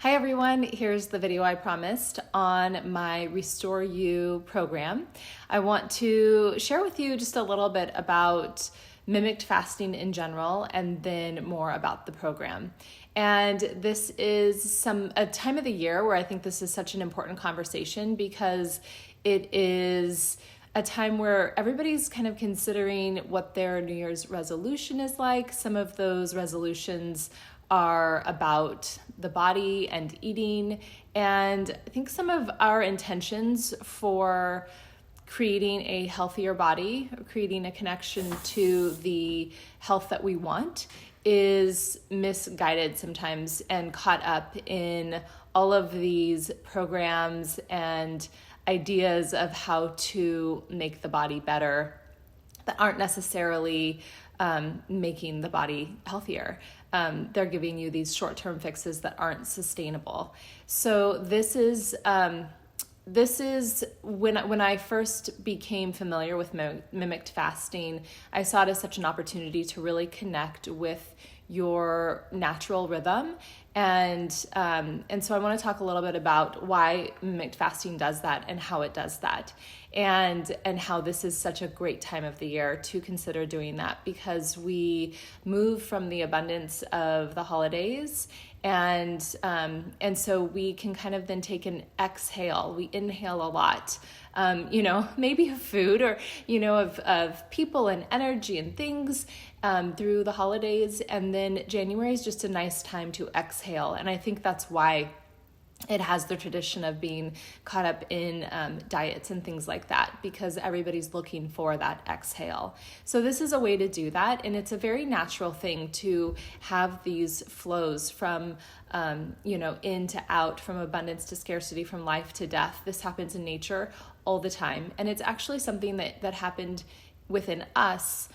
Hi everyone, here's the video I promised on my Restore You program. I want to share with you just a little bit about mimicked fasting in general and then more about the program. And this is a time of the year where I think this is such an important conversation because it is a time where everybody's kind of considering what their New Year's resolution is like. Some of those resolutions are about the body and eating. And I think some of our intentions for creating a healthier body, creating a connection to the health that we want is misguided sometimes and caught up in all of these programs and ideas of how to make the body better that aren't necessarily making the body healthier. They're giving you these short-term fixes that aren't sustainable. So this is when I first became familiar with mimicked fasting, I saw it as such an opportunity to really connect with your natural rhythm. And so I want to talk a little bit about why mimicked fasting does that and how it does that, and how this is such a great time of the year to consider doing that, because we move from the abundance of the holidays, and so we can kind of then take an exhale. We inhale a lot, maybe of food or, of people and energy and things through the holidays. And then January is just a nice time to exhale. And I think that's why it has the tradition of being caught up in diets and things like that, because everybody's looking for that exhale. So this is a way to do that. And it's a very natural thing to have these flows from, in to out, from abundance to scarcity, from life to death. This happens in nature all the time. And it's actually something that happened within us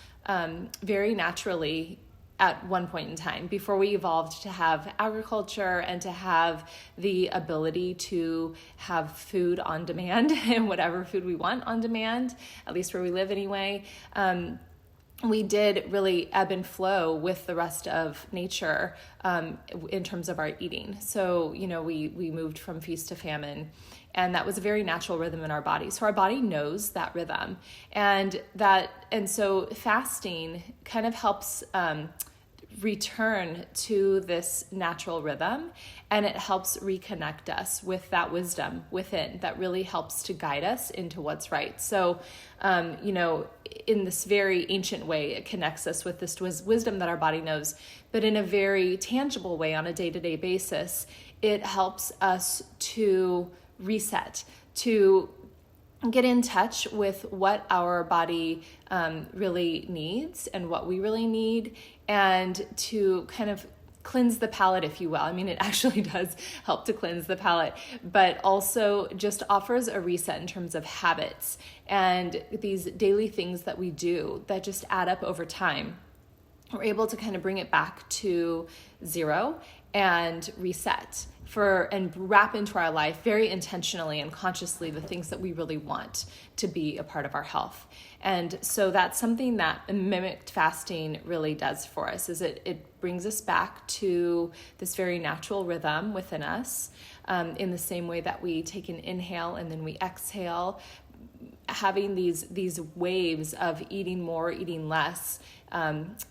very naturally at one point in time, before we evolved to have agriculture and to have the ability to have food on demand and whatever food we want on demand, at least where we live anyway. We did really ebb and flow with the rest of nature in terms of our eating. So, we moved from feast to famine, and that was a very natural rhythm in our body. So our body knows that rhythm, and so fasting kind of helps return to this natural rhythm, and it helps reconnect us with that wisdom within that really helps to guide us into what's right. So, in this very ancient way, it connects us with this wisdom that our body knows, but in a very tangible way on a day-to-day basis, it helps us to reset, to get in touch with what our body really needs and what we really need, and to kind of cleanse the palate, if you will. I mean, it actually does help to cleanse the palate, but also just offers a reset in terms of habits and these daily things that we do that just add up over time. We're able to kind of bring it back to zero and reset and wrap into our life very intentionally and consciously the things that we really want to be a part of our health. And so that's something that mimicked fasting really does for us, is it brings us back to this very natural rhythm within us, in the same way that we take an inhale and then we exhale, having these waves of eating more, eating less,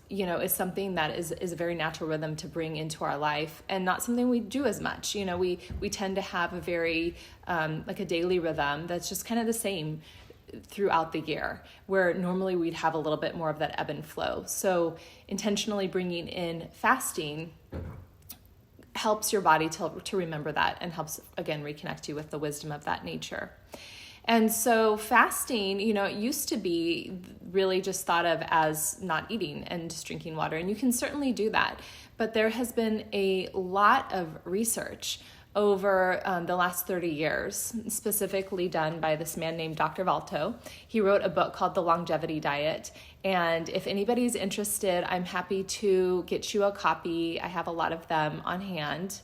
is something that is a very natural rhythm to bring into our life, and not something we do as much. We tend to have a very, like a daily rhythm that's just kind of the same throughout the year, where normally we'd have a little bit more of that ebb and flow. So intentionally bringing in fasting helps your body to remember that, and helps, again, reconnect you with the wisdom of that nature. And so fasting, it used to be really just thought of as not eating and just drinking water. And you can certainly do that. But there has been a lot of research over the last 30 years, specifically done by this man named Dr. Valto. He wrote a book called The Longevity Diet. And if anybody's interested, I'm happy to get you a copy. I have a lot of them on hand,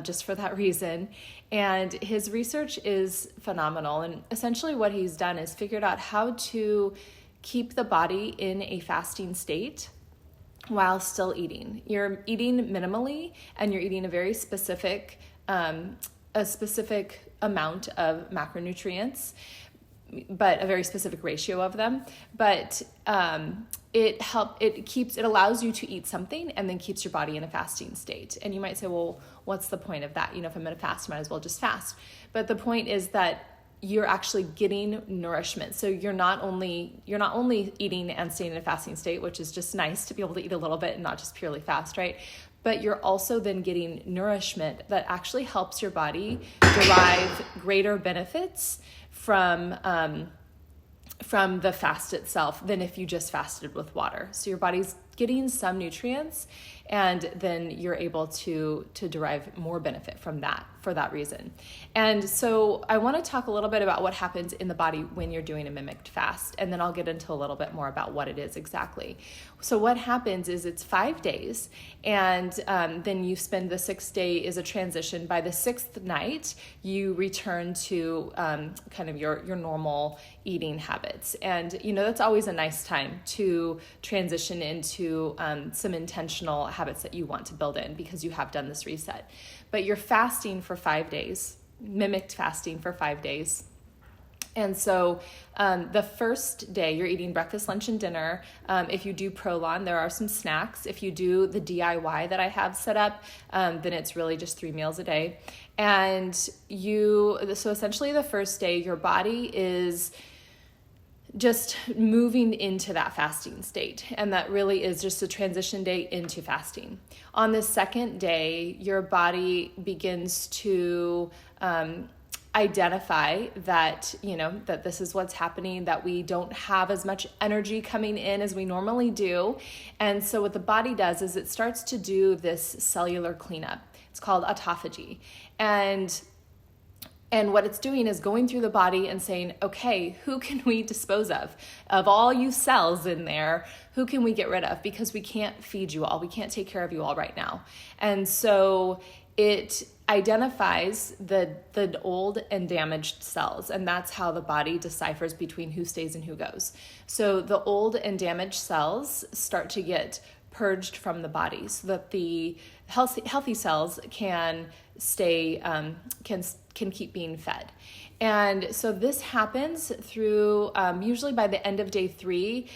just for that reason. And his research is phenomenal. And essentially what he's done is figured out how to keep the body in a fasting state while still eating. You're eating minimally, and you're eating a very specific a specific amount of macronutrients, but a very specific ratio of them. But it allows you to eat something and then keeps your body in a fasting state. And you might say, well, what's the point of that? If I'm going to fast, I might as well just fast. But the point is that you're actually getting nourishment. So you're not only eating and staying in a fasting state, which is just nice to be able to eat a little bit and not just purely fast, right? But you're also then getting nourishment that actually helps your body derive greater benefits from the fast itself than if you just fasted with water. So your body's getting some nutrients, and then you're able to derive more benefit from that for that reason. And so I want to talk a little bit about what happens in the body when you're doing a mimicked fast, and then I'll get into a little bit more about what it is exactly. So what happens is it's 5 days, and then you spend the 6th day is a transition. By the 6th night, you return to kind of your normal eating habits. And, that's always a nice time to transition into some intentional habits that you want to build in because you have done this reset. But you're fasting for 5 days, mimicked fasting for 5 days. And so the first day you're eating breakfast, lunch, and dinner. If you do Prolon, there are some snacks. If you do the DIY that I have set up, then it's really just 3 meals a day. And so essentially the first day, your body is just moving into that fasting state. And that really is just a transition day into fasting. On the second day, your body begins to identify that, that this is what's happening, that we don't have as much energy coming in as we normally do. And so what the body does is it starts to do this cellular cleanup. It's called autophagy. And what it's doing is going through the body and saying, okay, who can we dispose of? Of all you cells in there, who can we get rid of? Because we can't feed you all. We can't take care of you all right now. And so it identifies the old and damaged cells, and that's how the body deciphers between who stays and who goes. So the old and damaged cells start to get purged from the body so that the healthy cells can stay, can keep being fed. And so this happens through, usually by the end of day 3,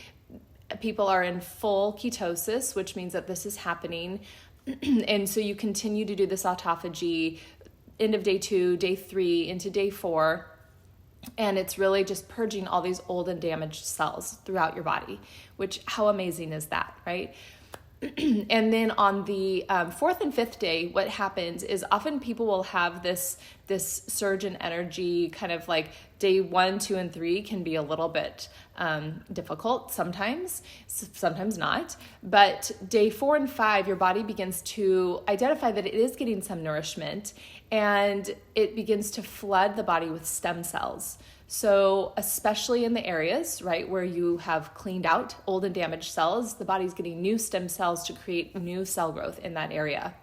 people are in full ketosis, which means that this is happening. And so you continue to do this autophagy, end of day 2, day 3, into day 4. And it's really just purging all these old and damaged cells throughout your body, which how amazing is that, right? And then on the 4th and 5th day, what happens is often people will have this surge in energy, kind of like day 1, 2, and 3 can be a little bit difficult sometimes not. But day 4 and 5, your body begins to identify that it is getting some nourishment, and it begins to flood the body with stem cells. So especially in the areas, right, where you have cleaned out old and damaged cells, the body's getting new stem cells to create new cell growth in that area.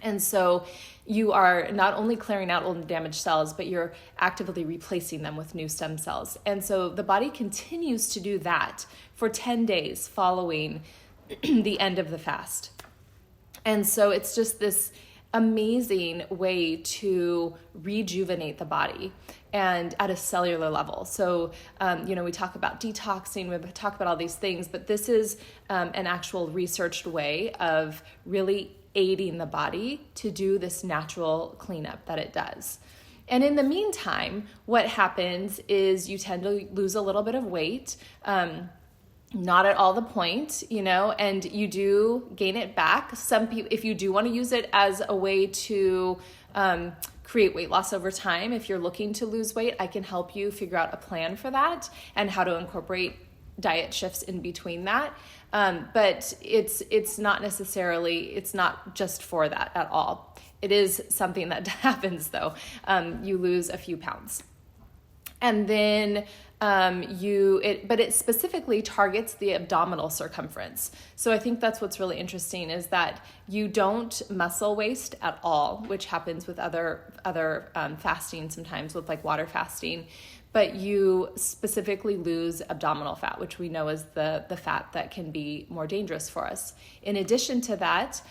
And so you are not only clearing out old and damaged cells, but you're actively replacing them with new stem cells. And so the body continues to do that for 10 days following the end of the fast. And so it's just this amazing way to rejuvenate the body and at a cellular level. So, we talk about detoxing, we talk about all these things, but this is an actual researched way of really aiding the body to do this natural cleanup that it does. And in the meantime, what happens is you tend to lose a little bit of weight, not at all the point, and you do gain it back. Some people, if you do want to use it as a way to create weight loss over time, if you're looking to lose weight, I can help you figure out a plan for that and how to incorporate diet shifts in between that. But it's not just for that at all. It is something that happens though. You lose a few pounds. And then but it specifically targets the abdominal circumference. So I think that's what's really interesting is that You don't muscle waste at all, which happens with other fasting sometimes, with like water fasting. But you specifically lose abdominal fat, which we know is the fat that can be more dangerous for us. In addition to that,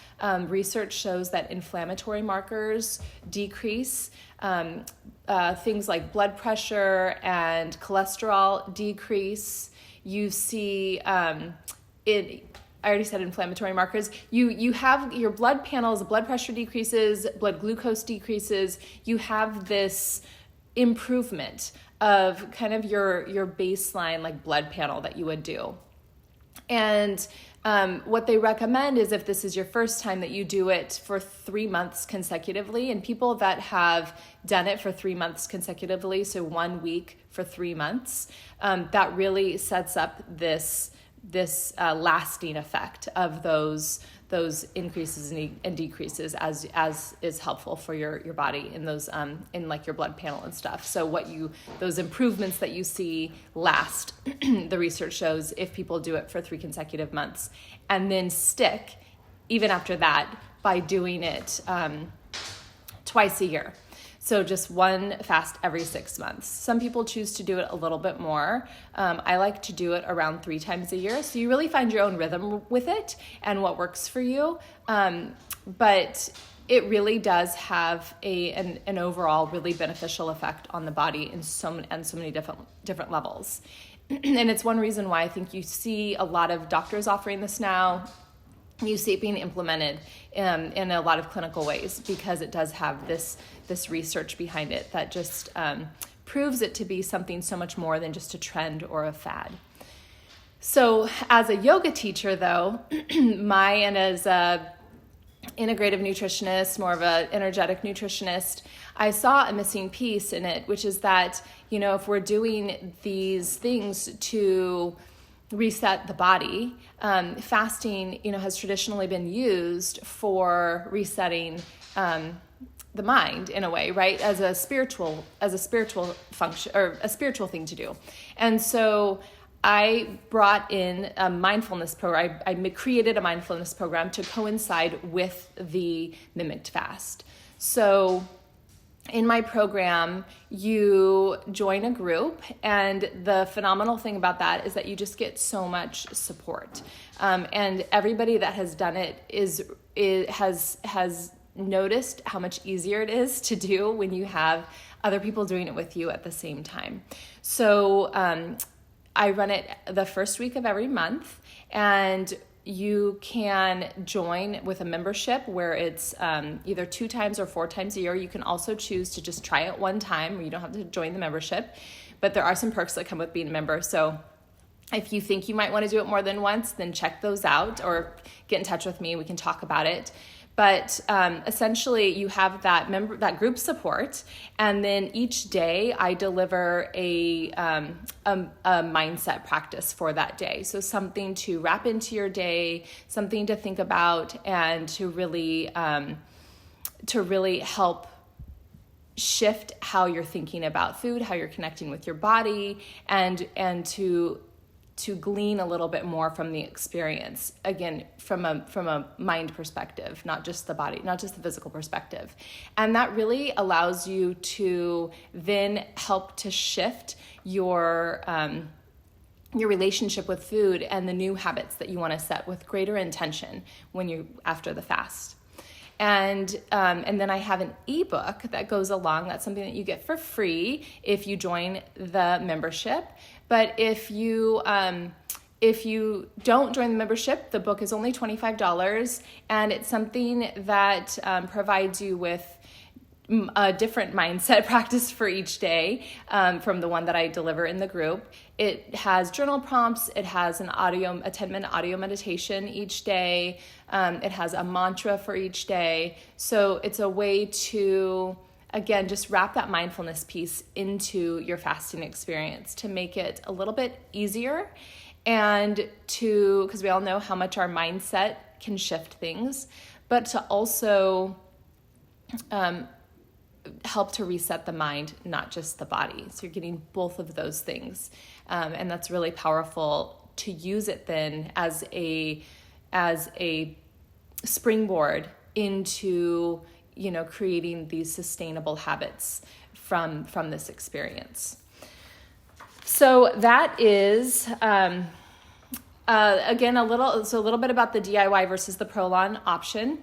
research shows that inflammatory markers decrease. Things like blood pressure and cholesterol decrease. You see I already said inflammatory markers. You have your blood panels, blood pressure decreases, blood glucose decreases. You have this improvement of kind of your baseline like blood panel that you would do. And what they recommend is, if this is your first time, that you do it for 3 months consecutively. And people that have done it for 3 months consecutively, so 1 week for 3 months, that really sets up this lasting effect of those increases and decreases as is helpful for your body in those in like your blood panel and stuff. So those improvements that you see last, the research shows, if people do it for 3 consecutive months and then stick even after that by doing it twice a year. So just one fast every 6 months. Some people choose to do it a little bit more. I like to do it around 3 times a year. So you really find your own rhythm with it and what works for you. But it really does have an overall really beneficial effect on the body in so many different levels. And it's one reason why I think you see a lot of doctors offering this now. You see it being implemented in a lot of clinical ways, because it does have this research behind it that just proves it to be something so much more than just a trend or a fad. So as a yoga teacher, though, and as a integrative nutritionist, more of an energetic nutritionist, I saw a missing piece in it, which is that, if we're doing these things to reset the body, fasting, has traditionally been used for resetting the mind in a way, right? As a spiritual function, or a spiritual thing to do. And so I brought in a mindfulness program. I created a mindfulness program to coincide with the Mimicked fast. So in my program, you join a group, and the phenomenal thing about that is that you just get so much support. And everybody that has done it has noticed how much easier it is to do when you have other people doing it with you at the same time. So I run it the first week of every month, and you can join with a membership where it's either 2 times or 4 times a year. You can also choose to just try it one time, where you don't have to join the membership, but there are some perks that come with being a member. So if you think you might want to do it more than once, then check those out or get in touch with me. We can talk about it. But essentially, you have that group support, and then each day I deliver a mindset practice for that day. So something to wrap into your day, something to think about, and to really help shift how you're thinking about food, how you're connecting with your body, and to glean a little bit more from the experience, again, from a mind perspective, not just the body, not just the physical perspective. And that really allows you to then help to shift your relationship with food and the new habits that you want to set with greater intention after the fast. And then I have an ebook that goes along. That's something that you get for free if you join the membership. But if you don't join the membership, the book is only $25, and it's something that provides you with a different mindset practice for each day from the one that I deliver in the group. It has journal prompts. It has a 10-minute audio meditation each day. It has a mantra for each day. So it's a way to, again, just wrap that mindfulness piece into your fasting experience to make it a little bit easier, and because we all know how much our mindset can shift things, but to also help to reset the mind, not just the body. So you're getting both of those things. And that's really powerful to use it then as a springboard into, creating these sustainable habits from this experience. So that is, again, a little bit about the DIY versus the Prolon option.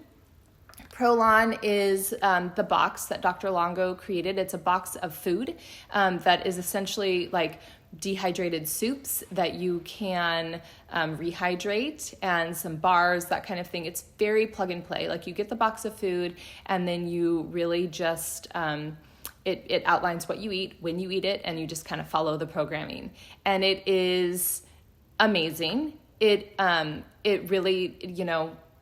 Prolon is the box that Dr. Longo created. It's a box of food that is essentially like dehydrated soups that you can rehydrate, and some bars, that kind of thing. It's very plug and play. Like, you get the box of food and then you really just, it outlines what you eat, when you eat it, and you just kind of follow the programming. And it is amazing. It really,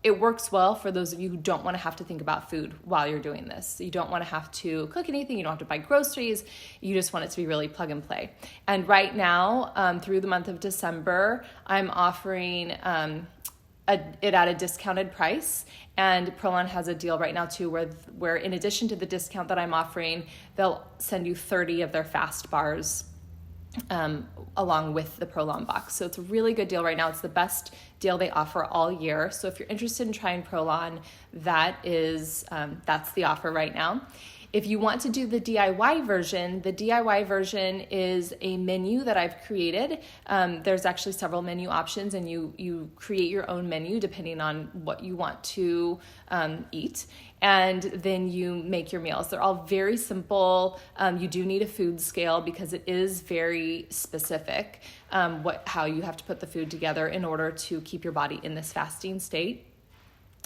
it works well for those of you who don't want to have to think about food while you're doing this. You don't want to have to cook anything. You don't have to buy groceries. You just want it to be really plug and play. And right now, through the month of December, I'm offering it at a discounted price. And Prolon has a deal right now too, where in addition to the discount that I'm offering, they'll send you 30 of their fast bars along with the Prolon box. So it's a really good deal right now. It's the best deal they offer all year. So if you're interested in trying Prolon, that's the offer right now. If you want to do the DIY version is a menu that I've created. There's actually several menu options, and you create your own menu depending on what you want to eat. And then you make your meals. They're all very simple. You do need a food scale because it is very specific how you have to put the food together in order to keep your body in this fasting state.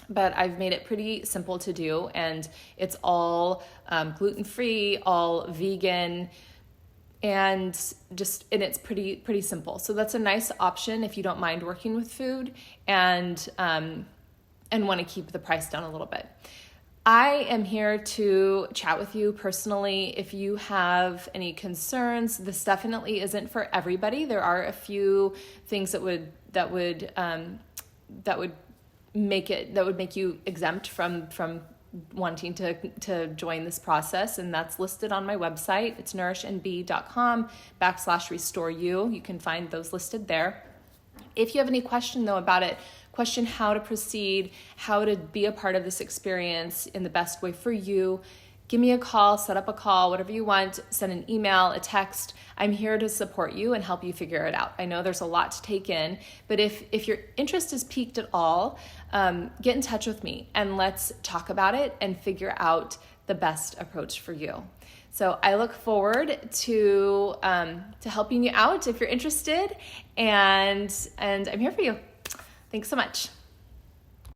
But I've made it pretty simple to do, and it's all gluten-free, all vegan, and it's pretty simple. So that's a nice option if you don't mind working with food and want to keep the price down a little bit. I am here to chat with you personally. If you have any concerns, this definitely isn't for everybody. There are a few things that would make you exempt from wanting to join this process, and that's listed on my website. It's nourishandbe.com/restore you. You can find those listed there. If you have any question though about it, question how to proceed, how to be a part of this experience in the best way for you, give me a call, set up a call, whatever you want, send an email, a text. I'm here to support you and help you figure it out. I know there's a lot to take in, but if your interest is piqued at all, get in touch with me and let's talk about it and figure out the best approach for you. So I look forward to helping you out if you're interested, and I'm here for you. Thanks so much.